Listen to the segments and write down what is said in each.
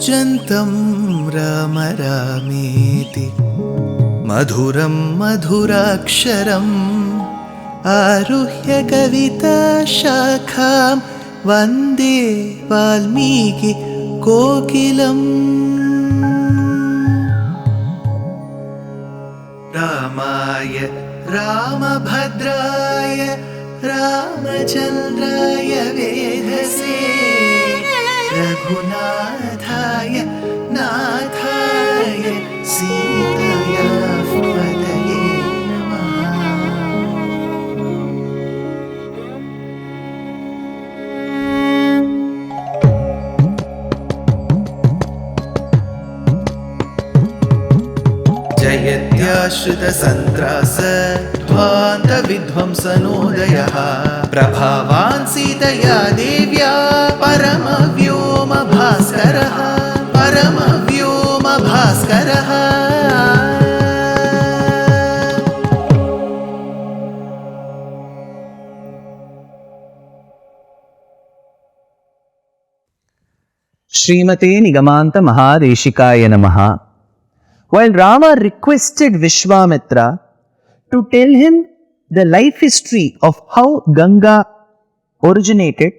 कूजन्तं राम रामेति मधुरं मधुराक्षरम् आरुह्य कविताशाखां वन्दे वाल्मीकि कोकिलम्। रामाय रामभद्राय रामचन्द्राय वेधसे रघुनाथाय नाथाय सीताया पतये नमः। जयत्याश्रितसन्त्रास ध्वान्तविध्वंसनोदयः प्रभावान् सीतया देव्या परमव्योमभास्करः परमव्योमभास्करः। श्रीमते निगमान्त महादेशिकाय नमः। While Rama requested Vishwamitra to tell him the life history of how Ganga originated,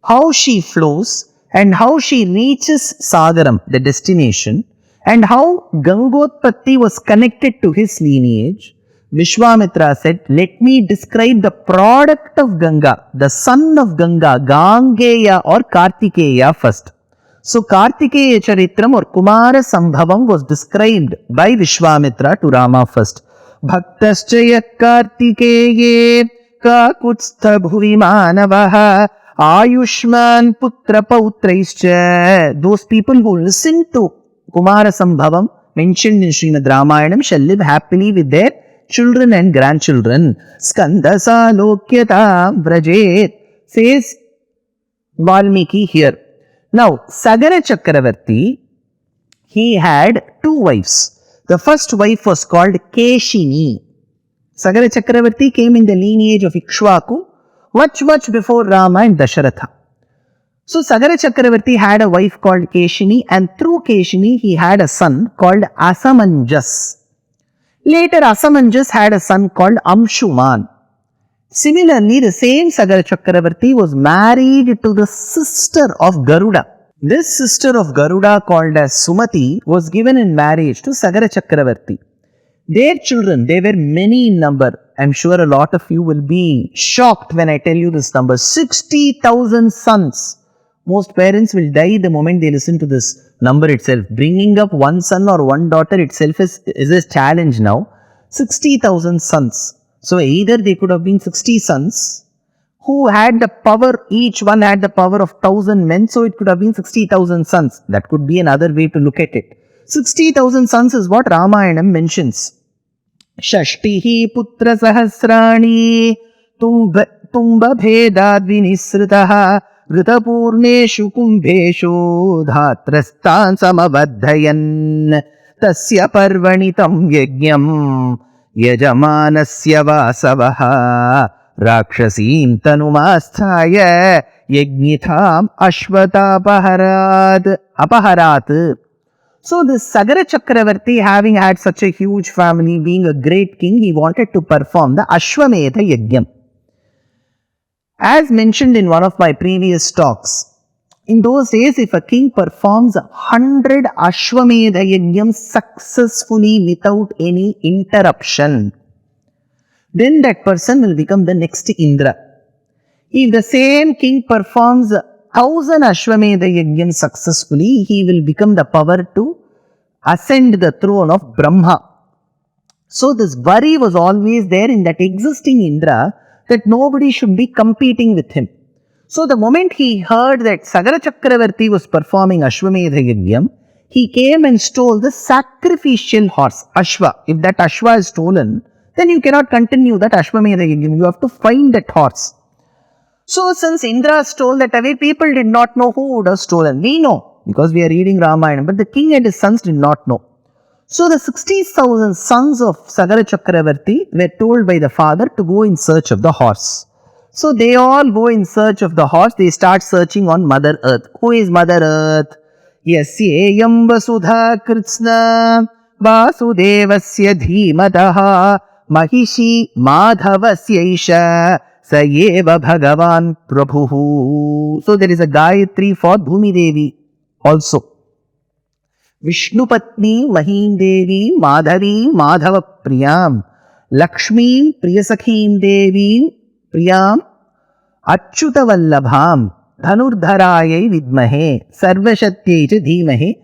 how she flows, and how she reaches Sagaram, the destination, and how Gangotpatti was connected to his lineage, Vishwamitra said, "Let me describe the product of Ganga, the son of Ganga, Gangeya or Kartikeya first." So Kartikeya Charitram or Kumara Sambhavam was described by Vishwamitra to Rama first. Bhaktaschaya Kartikeye kakutstha bhuvi manavaha ayushman putra pautraischa. Those people who listen to Kumara Sambhavam mentioned in Srimad Ramayanam shall live happily with their children and grandchildren. Skandasa lokyata vrajet, says Valmiki here. Now, Sagara Chakravarti, he had two wives. The first wife was called Keshini. Sagara Chakravarti came in the lineage of Ikshvaku much before Rama and Dasharatha. So, Sagara Chakravarti had a wife called Keshini, and through Keshini he had a son called Asamanjas. Later, Asamanjas had a son called Amshuman. Similarly, the same Sagara Chakravarti was married to the sister of Garuda. This sister of Garuda, called as Sumati, was given in marriage to Sagara Chakravarti. Their children, they were many in number. I'm sure a lot of you will be shocked when I tell you this number. 60,000 sons. Most parents will die the moment they listen to this number itself. Bringing up one son or one daughter itself is a challenge now. 60,000 sons. So either they could have been 60 sons who had the power, each one had the power of 1,000 men, so it could have been 60,000 sons. That could be another way to look at it. 60,000 sons is what Ramayanam mentions. Shashtihi putra sahasrani tumba bhedad vinisritaha gritapurneshu kumbheshu dhatrastan samabadhayan tasya parvanitam yajnam यजमानस्य वासवः राक्षसीं तनुमास्थाय यज्ञिथाम् अपहरात्. So this Sagara Chakravarti, having had such a huge family, being a great king, he wanted to perform the Ashwamedha Yajnam. As mentioned in one of my previous talks, in those days, if a king performs 100 Ashwamedha Yajnam successfully without any interruption, then that person will become the next Indra. If the same king performs 1,000 Ashwamedha Yajnam successfully, he will become the power to ascend the throne of Brahma. So this worry was always there in that existing Indra that nobody should be competing with him. So the moment he heard that Sagara Chakravarti was performing Ashwamedha Yajnam, he came and stole the sacrificial horse, Ashwa. If that Ashwa is stolen, then you cannot continue that Ashwamedha Yajnam. You have to find that horse. So since Indra stole that away, people did not know who would have stolen. We know because we are reading Ramayana, but the king and his sons did not know. So the 60,000 sons of Sagara Chakravarti were told by the father to go in search of the horse. So they all go in search of the horse. They start searching on Mother Earth. Who is Mother Earth? यस्येयं वसुधा कृत्स्ना वासुदेवस्य धीमतः महिषी माधवस्यैष स एव भगवान् प्रभुः. So there is a Gayatri for Bhumi Devi also. Vishnupatni Mahim Devi Madhavi Madhava Priyam Lakshmi Priyasakhin Devi Priyam Achyuta Vallabham Dhanurdharayai Vidmahe Sarvashatyai cha Dhimahe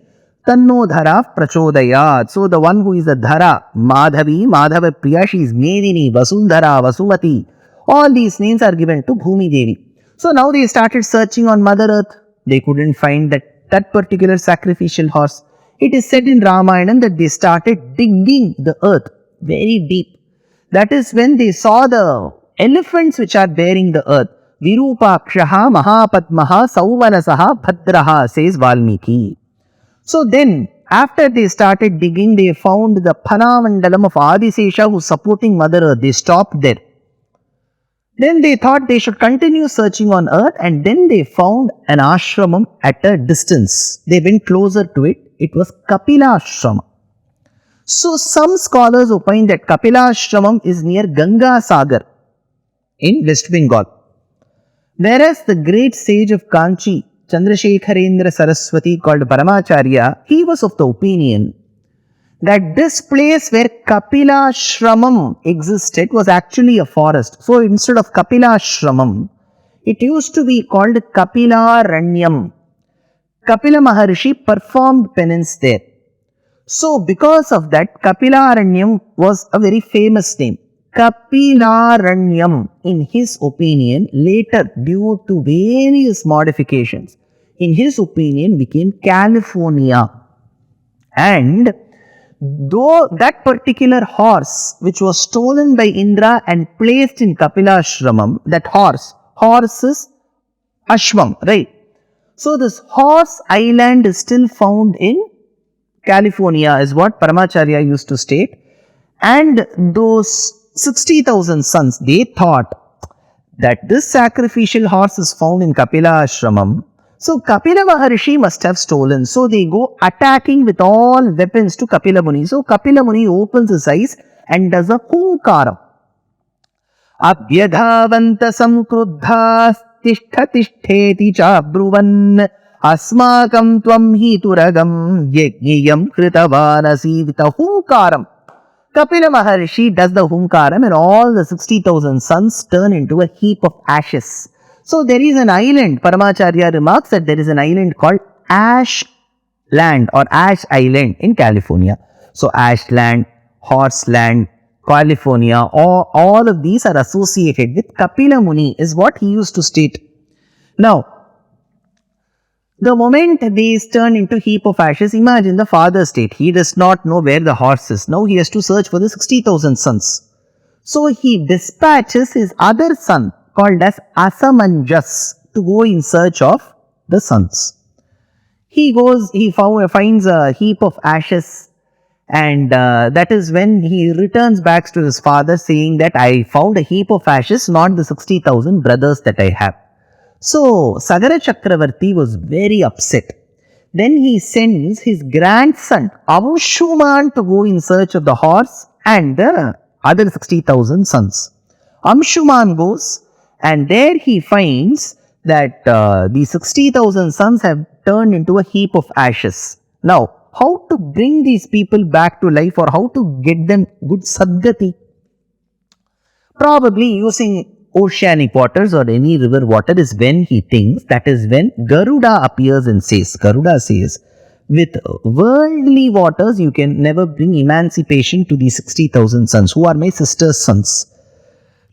Tanno Dhara Prachodayat. So the one who is the Dhara, Madhavi, Madhava Priya, she is Medini, Vasundhara, Vasumati. All these names are given to Bhumi Devi. So now they started searching on Mother Earth. They couldn't find that particular sacrificial horse. It is said in Ramayana that they started digging the earth very deep. That is when they saw the elephants which are bearing the earth. Virupakshaha Mahapadmaha Sauvanasaha Bhadraha, says Valmiki. So then, after they started digging, they found the Phanamandalam of Adisesha who is supporting Mother Earth. They stopped there. Then they thought they should continue searching on earth, and then they found an ashramam at a distance. They went closer to it. It was Kapila Ashrama. So some scholars opine that Kapila Ashramam is near Ganga Sagar in West Bengal. Whereas the great sage of Kanchi, Chandrasekharendra Saraswati, called Paramacharya, he was of the opinion that this place where Kapila Shramam existed was actually a forest. So instead of Kapila Shramam, it used to be called Kapila Ranyam. Kapila Maharishi performed penance there. So because of that, Kapila Ranyam was a very famous name. Kapila Ranyam, in his opinion, later due to various modifications, in his opinion became California. And though that particular horse which was stolen by Indra and placed in Kapila Ashramam, that horse is Ashwam, right? So this horse island is still found in California, is what Paramacharya used to state. And those 60,000 sons, they thought that this sacrificial horse is found in Kapila Ashramam. So Kapila Maharishi must have stolen. So they go attacking with all weapons to Kapila Muni. So Kapila Muni opens his eyes and does a hunkara. Abhyadhavanta samkruddhas tishtha tishtheti chabruvan asmakam tvam hituragam yajniyam kritavanasi, with a hunkaram. Kapila Maharishi does the hunkaram and all the 60,000 sons turn into a heap of ashes. So there is an island, Paramacharya remarks that there is an island called Ash Land or Ash Island in California. So Ash Land, Horse Land, California, all of these are associated with Kapila Muni, is what he used to state. Now, the moment these turn into heap of ashes, imagine the father's state. He does not know where the horse is. Now he has to search for the 60,000 sons. So he dispatches his other son called as Asamanjas to go in search of the sons. He finds a heap of ashes, and that is when he returns back to his father saying that I found a heap of ashes, not the 60,000 brothers that I have. So Sagara Chakravarti was very upset. Then he sends his grandson Amshuman to go in search of the horse and the other 60,000 sons. Amshuman goes, and there he finds that the 60,000 sons have turned into a heap of ashes. Now, how to bring these people back to life, or how to get them good sadgati? Probably using oceanic waters or any river water is when he thinks. That is when Garuda appears and says, Garuda says, with worldly waters you can never bring emancipation to the 60,000 sons who are my sister's sons.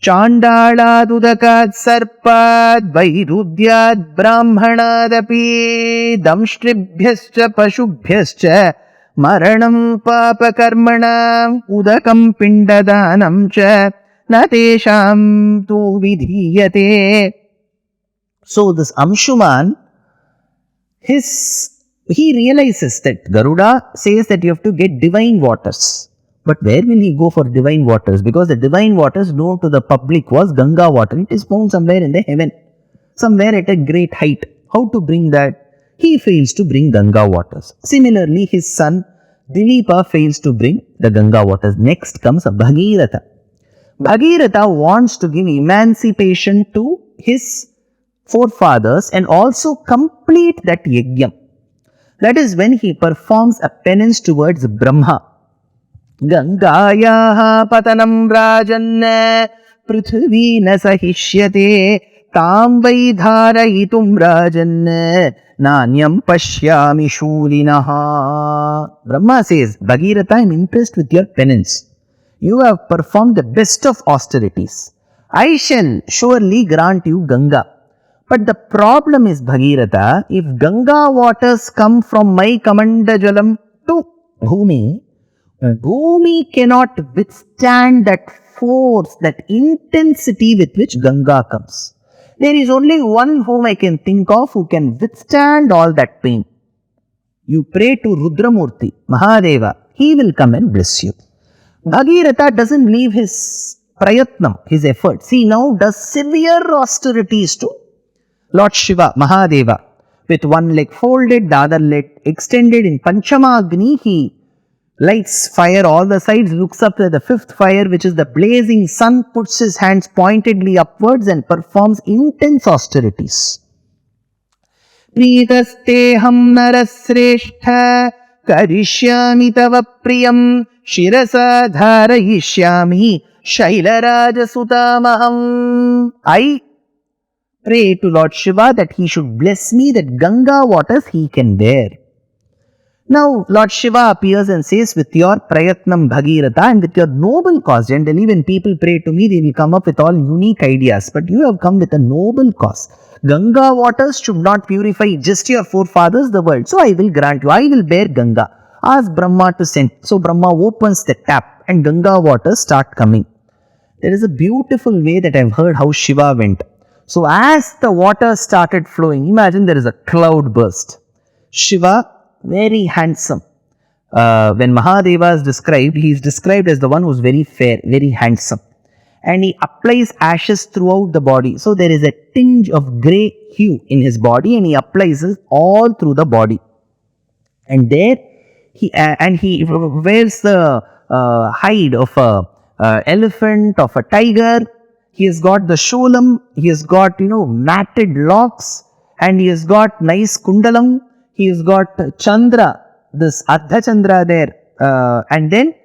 Chandala dudakat sarpat vairudyat brahmanadapi damshtribhyascha pashubhyascha maranam papakarmana udakam pindadanam cha natesham tu vidhiyate. So this Amshuman, he realizes that Garuda says that you have to get divine waters. But where will he go for divine waters? Because the divine waters known to the public was Ganga water. It is found somewhere in the heaven, somewhere at a great height. How to bring that? he fails to bring Ganga waters. Similarly, his son Dilipa fails to bring the Ganga waters. Next comes Bhageeratha. Bhageeratha wants to give emancipation to his forefathers and also complete that yajna. That is when he performs a penance towards Brahma. Gangayaha patanam rajanna prithvi na sahishyate tam vai dharayitum rajanna nanyam pashyami shulinaha. Brahma says, Bhageeratha, I am impressed with your penance. You have performed the best of austerities. I shall surely grant you Ganga. But the problem is, Bhageeratha, if Ganga waters come from my Kamandajalam to Bhumi, Bhumi cannot withstand that force, that intensity with which Ganga comes. There is only one whom I can think of who can withstand all that pain. You pray to Rudramurti, Mahadeva, he will come and bless you. Bhageeratha doesn't leave his prayatnam, his efforts. He now does severe austerities to Lord Shiva, Mahadeva. With one leg folded, the other leg extended in Panchamagni, he lights fire all the sides, looks up at the fifth fire, which is the blazing sun, puts his hands pointedly upwards and performs intense austerities. Pritasteham narasreshtha karishyami tava priyam shirasa dharayishyami shailaraja sutamaham. I pray to Lord Shiva that he should bless me that Ganga waters he can bear. Now Lord Shiva appears and says, with your prayatnam Bhageeratha and with your noble cause, generally when people pray to me, they will come up with all unique ideas, but you have come with a noble cause. Ganga waters should not purify just your forefathers, the world. So I will grant you, I will bear Ganga. Ask Brahma to send. So Brahma opens the tap and Ganga waters start coming. There is a beautiful way that I have heard how Shiva went. So as the water started flowing, imagine there is a cloud burst. Shiva, very handsome. When Mahadeva is described, he is described as the one who is very fair, very handsome. And he applies ashes throughout the body. So there is a tinge of grey hue in his body and he applies it all through the body. And there he wears the hide of a elephant, of a tiger. He has got the sholam, he has got, matted locks, and he has got nice kundalam, he has got Chandra, this Ardha Chandra there, and then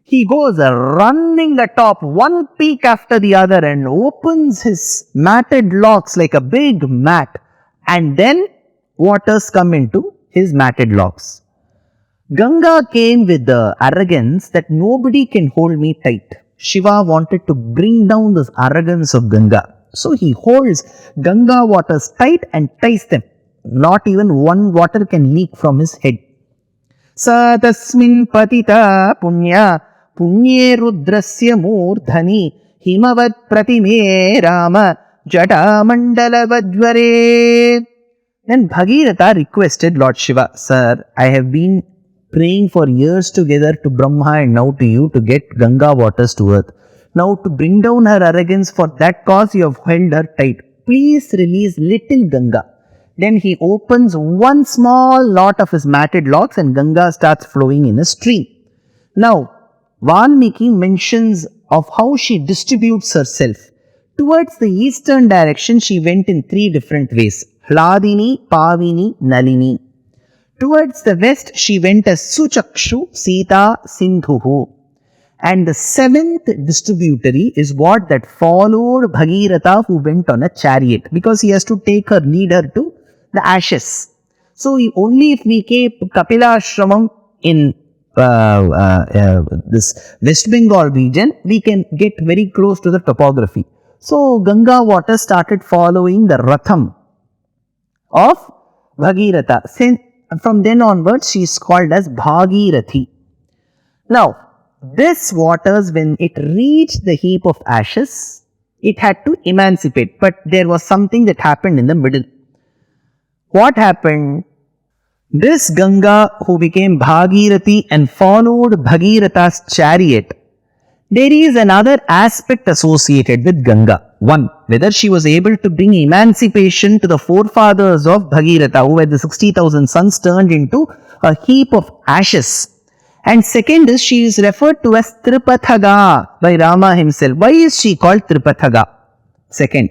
he goes running atop one peak after the other and opens his matted locks like a big mat, and then waters come into his matted locks. Ganga came with the arrogance that nobody can hold me tight. Shiva wanted to bring down this arrogance of Ganga. So he holds Ganga waters tight and ties them. Not even one water can leak from his head. Sa tasmin patita punya punye rudrasya murdhani himavat pratime rama jata mandala vajvare. Then Bhageeratha requested Lord Shiva, Sir, I have been praying for years together to Brahma and now to you to get Ganga waters to earth. Now to bring down her arrogance, for that cause you have held her tight. Please release little Ganga. Then he opens one small lot of his matted locks and Ganga starts flowing in a stream. Now Valmiki mentions of how she distributes herself. Towards the eastern direction she went in three different ways. Hladini, Pavini, Nalini. Towards the west, she went as Suchakshu, Sita, Sindhuhu. And the seventh distributary is what that followed Bhageeratha, who went on a chariot, because he has to take her, lead her to the ashes. So only if we keep Kapila Ashramam in this West Bengal region, we can get very close to the topography. So Ganga water started following the Ratham of Bhageeratha. From then onwards, she is called as Bhageerathi. Now, this waters, when it reached the heap of ashes, it had to emancipate. But there was something that happened in the middle. What happened? This Ganga, who became Bhageerathi and followed Bhageeratha's chariot, there is another aspect associated with Ganga. One, whether she was able to bring emancipation to the forefathers of Bhageeratha, who had the 60,000 sons turned into a heap of ashes. And second is, she is referred to as Tripathaga by Rama himself. Why is she called Tripathaga? Second,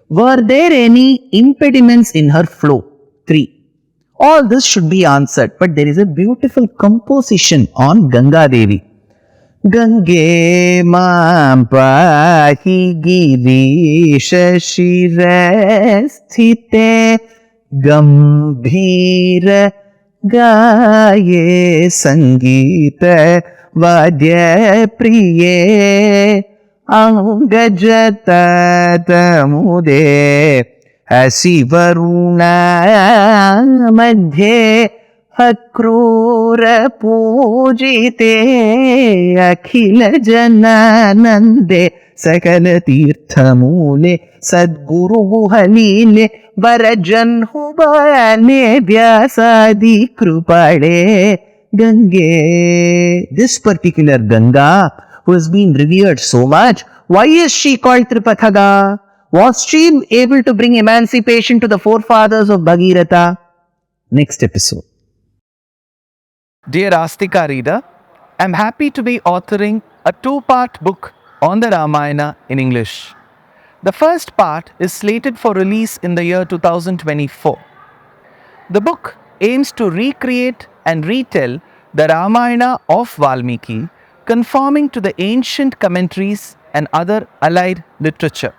were there any impediments in her flow? 3. All this should be answered, but there is a beautiful composition on Ganga Devi. Gange mam pahi girisha shire sthite gambhira gaye sangeeta vadya priye angajata tamude hasi varuna madhye Akrur पूजिते अखिल जनानंदे सकल तीर्थ मूले सद्गुरु गुहलीले version हुबाने व्यासादि कृपाळे Gange. This particular Ganga, who has been revered so much, why is she called Tripathaga? Was she able to bring emancipation to the forefathers of Bhageeratha? Next episode. Dear Astika reader, I am happy to be authoring a 2-part book on the Ramayana in English. The first part is slated for release in the year 2024. The book aims to recreate and retell the Ramayana of Valmiki, conforming to the ancient commentaries and other allied literature.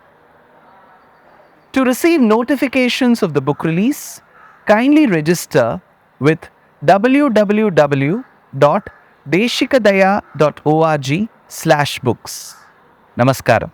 To receive notifications of the book release, kindly register with www.deshikadaya.org/books. Namaskaram.